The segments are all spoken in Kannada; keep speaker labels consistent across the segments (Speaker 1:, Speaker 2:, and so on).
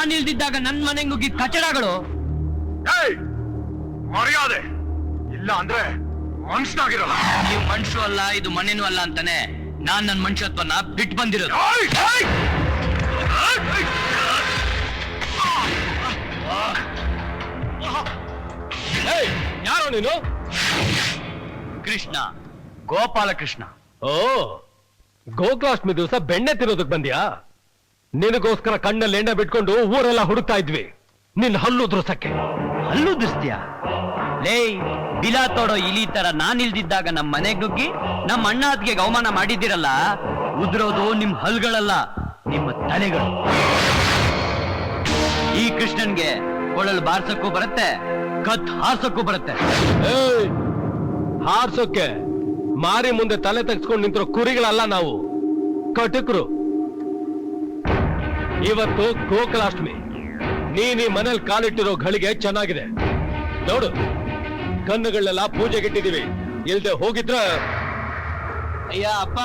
Speaker 1: ನಾನಿಲ್ದಿದ್ದಾಗ ನನ್ ಮನೆಗೆ ನುಗ್ಗಿದ ಕಚಡಗಳು.
Speaker 2: ಮರ್ಯಾದೆ ಇಲ್ಲ ಅಂದ್ರೆ ಮನುಷ್ಯನಾಗಿರಲ್ಲ.
Speaker 1: ನೀವು ಮನುಷ್ಯರು ಅಲ್ಲ, ಇದು ಮನೇನೂ ಅಲ್ಲ ಅಂತಾನೆ ನಾನ್ ನನ್ನ ಮನುಷ್ಯತ್ವನ ಬಿಟ್ಟು ಬಂದಿರೋದು.
Speaker 3: ಯಾರೋ ನೀನು?
Speaker 1: ಕೃಷ್ಣ, ಗೋಪಾಲಕೃಷ್ಣ.
Speaker 3: ಓ, ಗೋಕುಲಾಷ್ಟಮಿ ದಿವಸ ಬೆಣ್ಣೆ ತಿನ್ನೋದಕ್ ಬಂದ್ಯಾ? ನಿನಗೋಸ್ಕರ ಕಣ್ಣಲ್ಲಿ ಎಣ್ಣೆ ಬಿಟ್ಕೊಂಡು ಊರೆಲ್ಲ ಹುಡುಕ್ತಾ ಇದ್ವಿ ನಿನ್ ಹಲ್ಲು ದುರ್ಸಕ್ಕೆ.
Speaker 1: ಹಲ್ಲು ದುರ್ಸ್ತ್ಯಾ? ಲೇ, ಬಿಲಾ ತೋಡೋ ಇಲಿ ತರ ನಾನಿಲ್ದಿದ್ದಾಗ ನಮ್ ಮನೆಗ್ ನುಗ್ಗಿ ನಮ್ಮ ಅಣ್ಣ ಅದ್ಗೆ ಅವಮಾನ ಮಾಡಿದ್ದೀರಲ್ಲ, ಉದ್ರೋದು ನಿಮ್ ಹಲ್ಗಳಲ್ಲ, ನಿಮ್ಮ ತಲೆಗಳು. ಈ ಕೃಷ್ಣನ್ಗೆ ಕೊಳಲ್ ಬಾರ್ಸಕ್ಕೂ ಬರುತ್ತೆ, ಕತ್ ಹಾರ್ಸಕ್ಕೂ ಬರುತ್ತೆ.
Speaker 3: ಹಾರ್ಸೋಕೆ ಮಾರಿ ಮುಂದೆ ತಲೆ ತೆಗೆಸ್ಕೊಂಡು ನಿಂತಿರೋ ಕುರಿಗಳಲ್ಲ ನಾವು, ಕಟಕರು. ಇವತ್ತು ಗೋಕುಲಾಷ್ಟಮಿ. ನೀನ್ ಈ ಮನೇಲಿ ಕಾಲಿಟ್ಟಿರೋ ಗಳಿಗೆ ಚೆನ್ನಾಗಿದೆ ನೋಡು. ಕಣ್ಣುಗಳೆಲ್ಲ ಪೂಜೆಗಿಟ್ಟಿದೀವಿ, ಇಲ್ದೆ ಹೋಗಿದ್ರ.
Speaker 4: ಅಯ್ಯ ಅಪ್ಪ,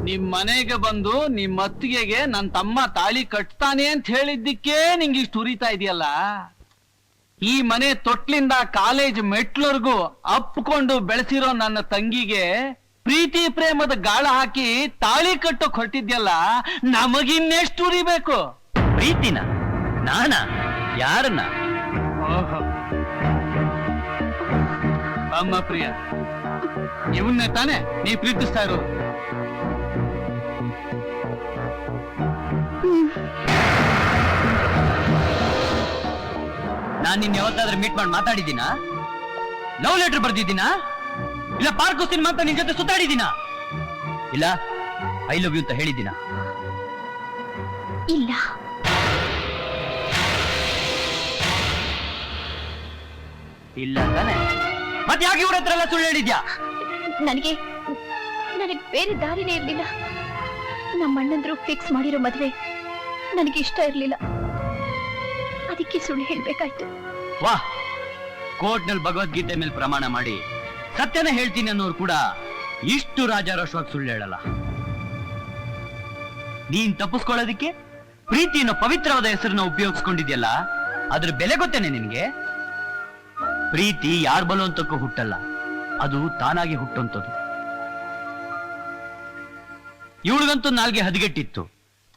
Speaker 4: ನಿಮ್ ಮನೆಗೆ ಬಂದು ನಿಮ್ ಅತ್ತಿಗೆಗೆ ನನ್ ತಮ್ಮ ತಾಳಿ ಕಟ್ತಾನೆ ಅಂತ ಹೇಳಿದ್ದಕ್ಕೆ ನಿಂಗೆ ಇಷ್ಟು ಉರಿತಾ ಇದೆಯಲ್ಲ. ಈ ಮನೆ ತೊಟ್ಲಿಂದ ಕಾಲೇಜ್ ಮೆಟ್ಲರ್ಗೂ ಅಪ್ಕೊಂಡು ಬೆಳೆಸಿರೋ ನನ್ನ ತಂಗಿಗೆ ಪ್ರೀತಿ ಪ್ರೇಮದ ಗಾಳ ಹಾಕಿ ತಾಳಿ ಕಟ್ಟೋಕ್ ಹೊರಟಿದ್ಯಲ್ಲ, ನಮಗಿನ್ನೆಷ್ಟು ಉರಿಬೇಕು?
Speaker 1: ಪ್ರೀತಿನ? ನಾನಾ? ಯಾರನ್ನ?
Speaker 4: ಅಮ್ಮ ಪ್ರಿಯ, ಇವನ್ನೇ ತಾನೆ ನೀ ಪ್ರೀತಿಸ್ತಾ ಇರೋದು?
Speaker 1: ನಾನ್ ನಿನ್ ಯಾವತ್ತಾದ್ರೂ ಮೀಟ್ ಮಾಡಿ ಮಾತಾಡಿದ್ದೀನಾ? Love letter ಬರ್ದಿದ್ದೀನಾ? ಇಲ್ಲ ಪಾರ್ಕ್ ಸಿನಿಮಾ ಅಂತ ನಿನ್ ಜೊತೆ ಸುತ್ತಾಡಿದ್ದೀನಾ? ಇಲ್ಲ ಐ ಲವ್ ಯು ಅಂತ ಹೇಳಿದ್ದೀನಾ?
Speaker 5: ಇಲ್ಲ.
Speaker 1: ಇಲ್ಲ ತಾನೆ? ಮತ್ತೆ ಯಾಕೆ ಇವ್ರ ಹತ್ರ ಎಲ್ಲ ಸುಳ್ಳು ಹೇಳಿದ್ಯಾ?
Speaker 5: ನನಗೆ ಬೇರೆ ದಾರಿನೇ ಇರ್ಲಿಲ್ಲ. ನಮ್ಮ ಅಣ್ಣಂದ್ರು ಫಿಕ್ಸ್ ಮಾಡಿರೋ ಮದ್ವೆ ನನಗೆ ಇಷ್ಟ ಇರ್ಲಿಲ್ಲ, ಅದಕ್ಕೆ ಸುಳ್ಳು ಹೇಳ್ಬೇಕಾಯ್ತು.
Speaker 1: ವಾಹ್, ಕೋರ್ಟ್ನಲ್ಲಿ ಭಗವದ್ಗೀತೆ ಮೇಲೆ ಪ್ರಮಾಣ ಮಾಡಿ ಸತ್ಯನ ಹೇಳ್ತೀನಿ ಅನ್ನೋರು ಕೂಡ ಇಷ್ಟು ರಾಜಾರೋಷವಾಗಿ ಸುಳ್ಳು ಹೇಳಲ್ಲ. ನೀನ್ ತಪ್ಪಿಸ್ಕೊಳ್ಳೋದಿಕ್ಕೆ ಪ್ರೀತಿ ಅನ್ನೋ ಪವಿತ್ರವಾದ ಹೆಸರನ್ನ ಉಪಯೋಗಿಸ್ಕೊಂಡಿದ್ಯಲ್ಲ, ಅದ್ರ ಬೆಲೆ ಗೊತ್ತೇನೆ ನಿನ್ಗೆ? ಪ್ರೀತಿ ಯಾರ ಬಲವಂತಕ್ಕೂ ಹುಟ್ಟಲ್ಲ, ಅದು ತಾನಾಗಿ ಹುಟ್ಟುವಂಥದ್ದು. ಇವಳಿಗಂತೂ ನಾಲ್ಗೆ ಹದಗೆಟ್ಟಿತ್ತು.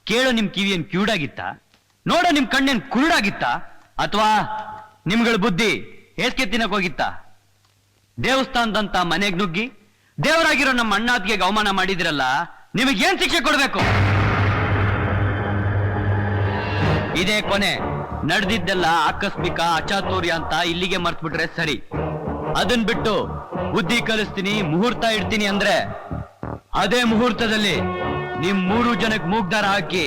Speaker 1: ಕೇಳೋ ನಿಮ್ ಕಿವಿಯನ್ ಕ್ಯೂಡಾಗಿತ್ತ? ನೋಡೋ ನಿಮ್ ಕಣ್ಣೇನ್ ಕುರುಡಾಗಿತ್ತ? ಅಥವಾ ನಿಮ್ಗಳ ಬುದ್ಧಿ ಹೇಸ್ಗೆ ತಿನ್ನಕ್ ಹೋಗಿತ್ತ? ದೇವಸ್ಥಾನದಂತ ಮನೆಗ್ ನುಗ್ಗಿ ದೇವರಾಗಿರೋ ನಮ್ಮ ಅಣ್ಣಾತ್ಗೆ ಅವಮಾನ ಮಾಡಿದಿರಲ್ಲ, ನಿಮಗೇನ್ ಶಿಕ್ಷೆ ಕೊಡ್ಬೇಕು? ಇದೇ ಕೊನೆ. ನಡೆದಿದ್ದೆಲ್ಲ ಆಕಸ್ಮಿಕ, ಅಚಾತುರ್ಯ ಅಂತ ಇಲ್ಲಿಗೆ ಮರ್ತ್ಬಿಟ್ರೆ ಸರಿ. ಅದನ್ ಬಿಟ್ಟು ಬುದ್ಧಿ ಕಲಿಸ್ತೀನಿ, ಮುಹೂರ್ತ ಇಡ್ತೀನಿ ಅಂದ್ರೆ ಅದೇ ಮುಹೂರ್ತದಲ್ಲಿ ನಿಮ್ 3 ಜನಕ್ಕೆ ಮೂಗ್ದಾರ ಹಾಕಿ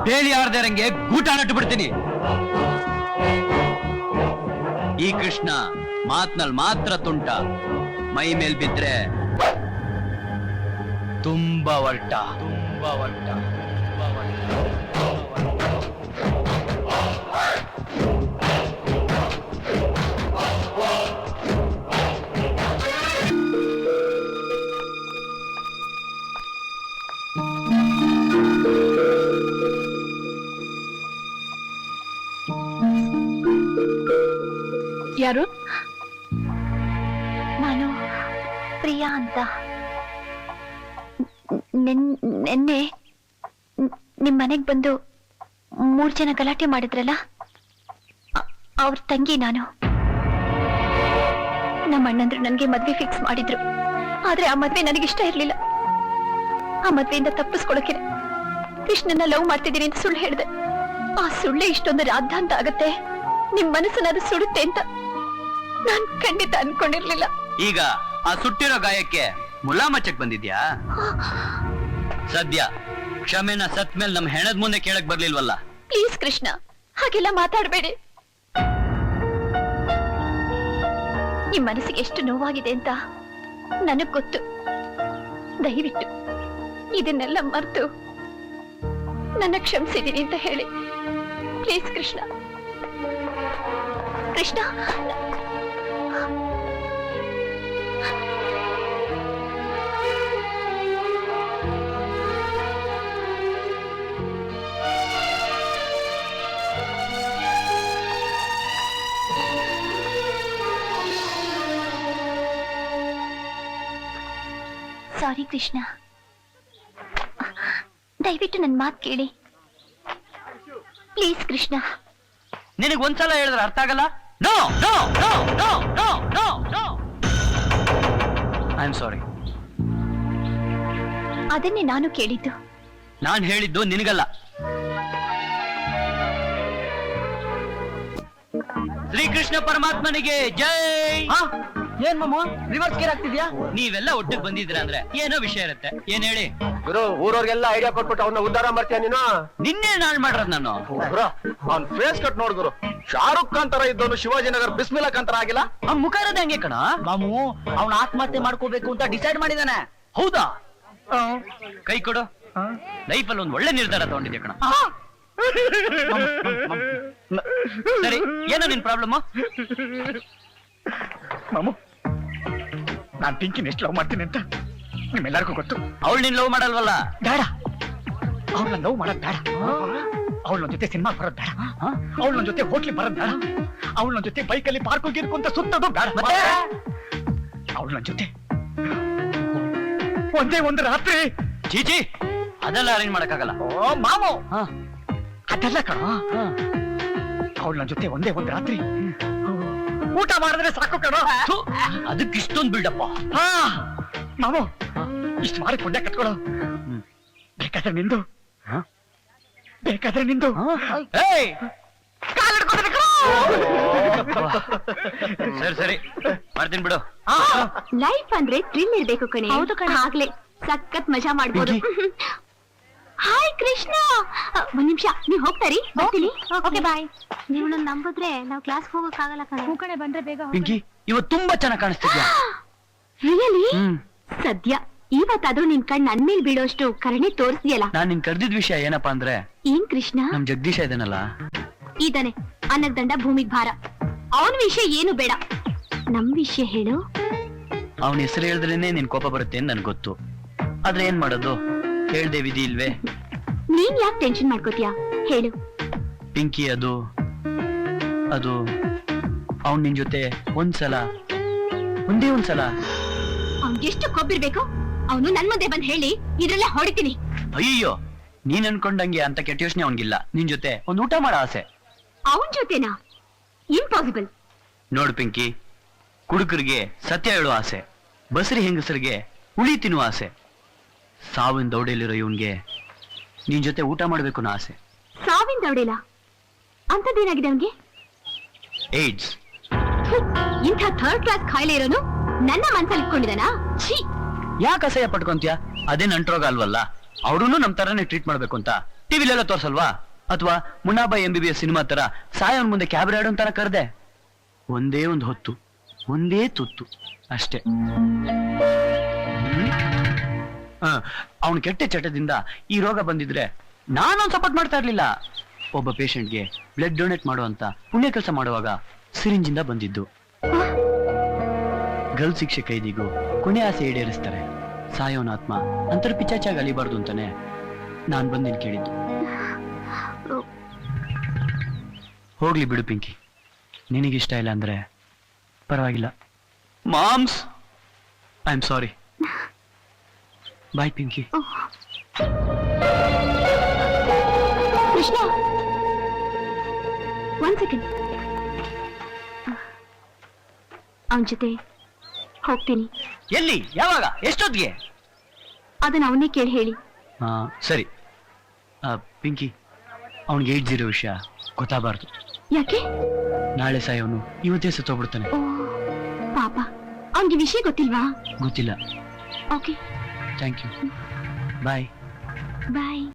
Speaker 1: ಬೇಲಿ ಆರ್ದೇರಂಗೆ ಗೂಟ ನಟ್ಟು ಬಿಡ್ತೀನಿ. ಈ ಕೃಷ್ಣ ಮಾತ್ನಲ್ಲಿ ಮಾತ್ರ ತುಂಟ, ಮೈ ಮೇಲ್ ಬಿದ್ರೆ ತುಂಬಾ ಒರ್ಟ.
Speaker 5: ಯಾರು? ನಾನು ಪ್ರಿಯಾ ಅಂತ. ನಿನ್ನೆ ನಿಮ್ ಮನೆಗ್ ಬಂದು 3 ಜನ ಗಲಾಟೆ ಮಾಡಿದ್ರಲ್ಲ, ಅವ್ರ ತಂಗಿ ನಾನು. ನಮ್ಮ ಅಣ್ಣಂದ್ರು ನನ್ಗೆ ಮದ್ವೆ ಫಿಕ್ಸ್ ಮಾಡಿದ್ರು, ಆದ್ರೆ ಆ ಮದ್ವೆ ನನಗಿಷ್ಟ ಇರ್ಲಿಲ್ಲ. ಆ ಮದ್ವೆಯಿಂದ ತಪ್ಪಿಸ್ಕೊಳಕ್ಕೆ ಕೃಷ್ಣನ್ನ ಲವ್ ಮಾಡ್ತಿದ್ದೀನಿ ಅಂತ ಸುಳ್ಳು ಹೇಳಿದೆ. ಆ ಸುಳ್ಳೆ ಇಷ್ಟೊಂದು ರಾದ್ಧಾಂತ ಆಗತ್ತೆ, ನಿಮ್ ಮನಸ್ಸನ್ನ ಅದು ಸುಡುತ್ತೆ ಅಂತ ನಾನ್ ಖಂಡಿತ ಅನ್ಕೊಂಡಿರ್ಲಿಲ್ಲ.
Speaker 1: ಈಗ ಆ ಸುಟ್ಟಿರೋ ಗಾಯಕ್ಕೆ ಮುಲಾಮಚ್ಚಕ್ ಬಂದಿದ್ಯಾ? ಸದ್ಯ ಕ್ಷಮೆನ ಸತ್ ಮೇಲೆ ನಮ್ ಹೆಣದ ಮುಂದೆ ಕೇಳಕ್ ಬರ್ಲಿಲ್ವಲ್ಲ?
Speaker 5: ಪ್ಲೀಸ್ ಕೃಷ್ಣ, ಹಾಗೆಲ್ಲ ಮಾತಾಡ್ಬೇಡಿ. ನಿಮ್ ಮನಸ್ಸಿಗೆ ಎಷ್ಟು ನೋವಾಗಿದೆ ಅಂತ ನನಗ್ ಗೊತ್ತು. ದಯವಿಟ್ಟು ಇದನ್ನೆಲ್ಲ ಮರೆತು ನನ್ನ ಕ್ಷಮಿಸಿದ್ದೀನಿ ಅಂತ ಹೇಳಿ ಪ್ಲೀಸ್ ಕೃಷ್ಣ. ಕೃಷ್ಣ, ಸಾರಿ ಕೃಷ್ಣ, ದಯವಿಟ್ಟು ನನ್ನ ಮಾತು ಕೇಳಿ ಪ್ಲೀಸ್ ಕೃಷ್ಣ.
Speaker 1: ನಿನಗೆ ಒಂದ್ಸಲ ಹೇಳಿದ್ರೆ ಅರ್ಥ ಆಗಲ್ಲ? No no no no no no no I am sorry.
Speaker 5: ಅದನ್ನೇ ನಾನು ಕೇಳಿದ್ದು.
Speaker 1: ನಾನು ಹೇಳಿದ್ದು ನಿನಗಲ್ಲ. ಶ್ರೀಕೃಷ್ಣ ಪರಮಾತ್ಮನಿಗೆ ಜೈ.
Speaker 4: ಏನ್ ಮಾಮ ರಿವರ್ಸ್ ಗೇರ್ ಆಗ್ತಿದ್ಯಾ?
Speaker 1: ನೀವೆಲ್ಲ ಒಟ್ಟಿಗೆ ಬಂದಿದ್ರ ಅಂದ್ರೆ ಏನೋ ವಿಷಯ ಇರುತ್ತೆ. ಏನ್ ಹೇಳಿ?
Speaker 3: ಗುರು, ಊರವ್ರಿಗೆಲ್ಲ ಐಡಿಯಾ ಕೊಟ್ಬಿಟ್ಟು ಅವನ್ನ ಉದ್ಧಾರ ಮಾಡ್ತೀಯ ನೀನು?
Speaker 1: ನಿನ್ನೆ ನಾಳ್ ಮಾಡ್ರದ್ ನಾನು.
Speaker 2: ಗುರು ಅವ್ನ್ ಫೇಸ್ ಕಟ್ ನೋಡ್ ಗುರು, ಶಾರುಖ್ ಖಾನ್ ತರ ಇದ್ದವನು ಶಿವಾಜಿನಗರ್ ಬಿಸ್ಮಿಲ್ಲಾ ಖಾನ್ ತರ ಆಗಿಲ್ಲ.
Speaker 1: ಅವ್ನ್ ಮುಖ ಇರೋದೇ ಹಂಗೆ ಕಣ.
Speaker 4: ಮಾಮು ಅವ್ನ ಆತ್ಮಹತ್ಯೆ ಮಾಡ್ಕೋಬೇಕು ಅಂತ ಡಿಸೈಡ್ ಮಾಡಿದಾನೆ.
Speaker 1: ಹೌದಾ? ಕೈ ಕೊಡು. ಲೈಫಲ್ಲಿ ಒಂದ್ ಒಳ್ಳೆ ನಿರ್ಧಾರ ತಗೊಂಡಿದ್ದೆ ಕಣ. ಸರಿ, ಏನೋ ನಿನ್ ಪ್ರಾಬ್ಲಮ್?
Speaker 2: ಮಾಮು, ನಾನ್ ಪಿಂಕಿನ ಎಷ್ಟು ಲವ್ ಮಾಡ್ತೀನಿ ಅಂತ ನಿಮ್ಮೆಲ್ಲರಿಗೂ ಗೊತ್ತು.
Speaker 1: ಅವಳು ನಿನ್ ಲವ್ ಮಾಡಲ್ವಲ್ಲ?
Speaker 2: ಬೇಡ, ಅವಳನ್ನ ಲವ್ ಮಾಡೋದ್ ಬೇಡ. ಅವಳ ನನ್ ಜೊತೆ ಸಿನಿಮಾ ಬರೋದ್ ಬೇಡ. ಅವಳ ನನ್ ಜೊತೆ ಹೋಟ್ಲಿಗೆ ಬರೋದ್ ಬೇಡ. ಅವಳ ನನ್ ಜೊತೆ ಬೈಕಲ್ಲಿ ಪಾರ್ಕ್ ಹೋಗಿರ್ಕೊಂತ ಸುತ್ತೋದು ಬೇಡ.
Speaker 1: ಮತ್ತೆ
Speaker 2: ಅವಳ ನನ್ ಜೊತೆ ಒಂದೇ ಒಂದು ರಾತ್ರಿ.
Speaker 1: ಚೀಚಿ, ಅದೆಲ್ಲ ಅರೇಂಜ್ ಮಾಡಕ್ಕಾಗಲ್ಲ.
Speaker 2: ಓ ಮಾಮು,
Speaker 1: ಹಾ,
Speaker 2: ಅದೆಲ್ಲ ಕಣ.
Speaker 1: ಹಾ.
Speaker 2: ಅವಳ ನನ್ ಜೊತೆ ಒಂದೇ ಒಂದು ರಾತ್ರಿ ಊಟ ಮಾಡಿದ್ರೆ ಸಾಕು ಕಣ.
Speaker 1: ಥು, ಅದಕ್ಕೆ ಇಷ್ಟೊಂದು ಬಿಲ್ಡಪ್ಪ.
Speaker 2: ಹಾ ಮಾಮು, ಇಷ್ಟು ಮಾಡಿ ಪುಣ್ಯ ಕಟ್ಕೊಳ್ಳೋ. ಬೇಕಾದ್ರೆ ನಿಂದು, ಬೇಕಾದ್ರೆ ನಿಂದು.
Speaker 1: ಏಯ್! ಸರಿ ಸರಿ, ಮಾಡ್ತೀನಿ ಬಿಡು.
Speaker 5: ಲೈಫ್ ಅಂದ್ರೆ ಥ್ರಿಲ್ ಇರ್ಬೇಕು ಕಣೆ. ಹೌದು ಕಣೆ, ಆಗ್ಲೇ ಸಖತ್ ಮಜಾ ಮಾಡ್ಬೋದು. ಹಾಯ್ ಕೃಷ್ಣ, ಒಂದ್ ನಿಮಿಷ ನೀವ್ ಹೋಗ್ತಾರಿ? ಬರ್ತೀನಿ. Okay bye. ನೀವು ನನ್ನ ನಂಬಿದ್ರೆ ನಾವು ಕ್ಲಾಸ್ ಹೋಗಕ್ಕಾಗಲ್ಲ ಕಣೆ. ಕಣೆ ಬಂದ್ರೆ ಬೇಗ.
Speaker 1: ಪಿಂಕಿ, ಇವತ್ತು ತುಂಬಾ ಚೆನ್ನಾಗಿ ಕಾಣಿಸ್ತಿದ್ಯಾ.
Speaker 5: ರಿಯಲಿ?
Speaker 1: ಹ್ಮ್.
Speaker 5: ಸದ್ಯ ಇವತ್ತಾದ್ರೂ ನಿನ್ ಕಣ್ ನನ್ ಮೇಲ್ ಬೀಳೋಷ್ಟು ಕರುಣೆ ತೋರಿಸ್ದಿಯಲ್ಲ.
Speaker 1: ನಾನ್ ನಿನ್ ಕರ್ದಿದ್ ವಿಷಯ ಏನಪ್ಪಾ ಅಂದ್ರೆ,
Speaker 5: ಏನ್ ಕೃಷ್ಣ?
Speaker 1: ನಮ್ ಜಗದೀಶ ಇದನ್ನಲ್ಲ,
Speaker 5: ಇದಾನೆ ಅನ್ನಕ್ ದಂಡ ಭೂಮಿಗ್ ಭಾರ. ಅವನ್ ವಿಷಯ ಏನು ಬೇಡ, ನಮ್ ವಿಷಯ ಹೇಳು.
Speaker 1: ಅವನ ಹೆಸರು ಹೇಳಿದ್ರೇನೆ ನಿನ್ ಕೋಪ ಬರುತ್ತೆ ಅಂತ ನನ್ಗೆ ಗೊತ್ತು. ಆದ್ರೆ ಏನ್ ಮಾಡೋದು, ಹೇಳ್ದೆ ವಿಧಿ ಇಲ್ವೇ.
Speaker 5: ನೀನ್ ಯಾಕೆ ಟೆನ್ಷನ್ ಮಾಡ್ಕೋತೀಯಾ, ಹೇಳು.
Speaker 1: ಪಿಂಕಿ, ಅದು ಅವನ್ ನಿನ್ ಜೊತೆ ಒಂದೇ ಒಂದ್ಸಲ.
Speaker 5: ಅವ್ನ್ಗೆ ಎಷ್ಟು ಕೊಬ್ಬಿರ್ಬೇಕು, ಅವನು ನನ್ ಮುಂದೆ ಬಂದ್ ಹೇಳಿ ಇದ್ರಲ್ಲೇ ಹೊಡಿತೀನಿ.
Speaker 1: ಅಯ್ಯೋ, ನೀನ್ ಅನ್ಕೊಂಡಂಗೆ ಅಂತ ಕೆಟ್ಟ ಯೋಚನೆ ಅವನ್ಗಿಲ್ಲ. ನಿನ್ ಜೊತೆ ಒಂದ್ ಊಟ ಮಾಡೋ ಆಸೆ.
Speaker 5: ಅವನ್ ಜೊತೆನಾ? ಇಂಪಾಸಿಬಲ್.
Speaker 1: ನೋಡು ಪಿಂಕಿ, ಕುಡುಕರಿಗೆ ಸತ್ಯ ಹೇಳೋ ಆಸೆ, ಬಸರಿ ಹೆಂಗಸರಿಗೆ ಹುಳಿ ತಿನ್ನುವ ಆಸೆ, ಸಾವಿನ ದೌಡೆಯಲ್ಲಿರೋ ಇವನ್ಗೆ ನಿನ್ ಜೊತೆ ಊಟ ಮಾಡ್ಬೇಕು ಅನ್ನೋ ಆಸೆ.
Speaker 5: ಸಾವಿನ ದೌಡೆಲ ಅಂತದ್ದೇನಾಗಿದೆ ಅವನ್ಗೆ?
Speaker 1: ಏಡ್ಸ್.
Speaker 5: ಇಂಥ ಥರ್ಡ್ ಕ್ಲಾಸ್ ಖಾಯಿಲೆ ಇರೋನು ನನ್ನ ಮನ್ಸಲ್ಲಿ ಇಟ್ಕೊಂಡಿದಾನಾ? ಛೀ!
Speaker 1: ಯಾಕೆ ಅಸಹ್ಯ ಪಟ್ಕೊಂತೀಯ? ಅದೇ ನಂಟ್ರೋಗ ಅಲ್ವಲ್ಲ. ಅವ್ರನ್ನು ನಮ್ ತರನೇ ಟ್ರೀಟ್ ಮಾಡ್ಬೇಕು ಅಂತ ಟಿವಿಲೆಲ್ಲ ತೋರ್ಸಲ್ವಾ? ಅಥವಾ ಮುನ್ನಾಬಾಯಿ MBBS ಸಿನಿಮಾ ತರ ಸಾಯವನ್ ಮುಂದೆ ಕ್ಯಾಬ್ರೆ ಆಡೋ ತರ ಕರೆದೆ. ಒಂದೇ ಒಂದು ಹೊತ್ತು, ಒಂದೇ ತುತ್ತು ಅಷ್ಟೇ. ಅವನ್ ಕೆಟ್ಟ ಚಟದಿಂದ ಈ ರೋಗ ಬಂದಿದ್ರೆ ನಾನೊಂದು ಸಪೋರ್ಟ್ ಮಾಡ್ತಾ ಇರ್ಲಿಲ್ಲ. ಒಬ್ಬ ಪೇಷಂಟ್ಗೆ ಬ್ಲಡ್ ಡೊನೇಟ್ ಮಾಡುವಂತ ಪುಣ್ಯ ಕೆಲಸ ಮಾಡುವಾಗ ಸಿರಿಂಜಿಂದ ಬಂದಿದ್ದು. ಗಲ್ ಶಿಕ್ಷೆ ಕೈದಿಗೂ ಕೊನೆ ಆಸೆ ಈಡೇರಿಸ್ತಾರೆ. ಸಾಯೋನ ಆತ್ಮ ಅಂತರ ಪಿಚಾಚಾಗಿ ಅಲಿಬಾರ್ದು ಅಂತಾನೆ ನಾನ್ ಬಂದಿನ್ ಕೇಳಿದ್ದು. ಹೋಗ್ಲಿ ಬಿಡು ಪಿಂಕಿ, ನಿನಗಿಷ್ಟ ಇಲ್ಲ ಅಂದ್ರೆ ಪರವಾಗಿಲ್ಲ. Moms, I am sorry. Bye Pinky.
Speaker 5: Krishna, ಒಂದ್ ಸೆಕೆಂಡ್. ಅವನ್ ಜೊತೆ ಹೋಗ್ತೀನಿ.
Speaker 1: ಎಲ್ಲಿ, ಯಾವಾಗ, ಎಷ್ಟೊತ್ತಿಗೆ?
Speaker 5: ಅದನ್ನ ಅವನ್ನೇ ಕೇಳಿ ಹೇಳಿ.
Speaker 1: ಸರಿ. ಪಿಂಕಿ, ಅವನಿಗೆ ಏಡ್ಸ್ ಇರೋ ವಿಷಯ ಗೊತ್ತಾಗಬಾರ್ದು.
Speaker 5: ಯಾಕೆ?
Speaker 1: ನಾಳೆ ಸಾಯವನು ಇವತ್ತೇ ಸತ್ತೋಗ್ಬಿಡ್ತಾನೆ.
Speaker 5: ಓ ಪಾಪ, ಅವನ್ಗೆ ವಿಷಯ ಗೊತ್ತಿಲ್ವಾ?
Speaker 1: ಗೊತ್ತಿಲ್ಲ.
Speaker 5: Okay,
Speaker 1: thank you. Bye.
Speaker 5: Bye.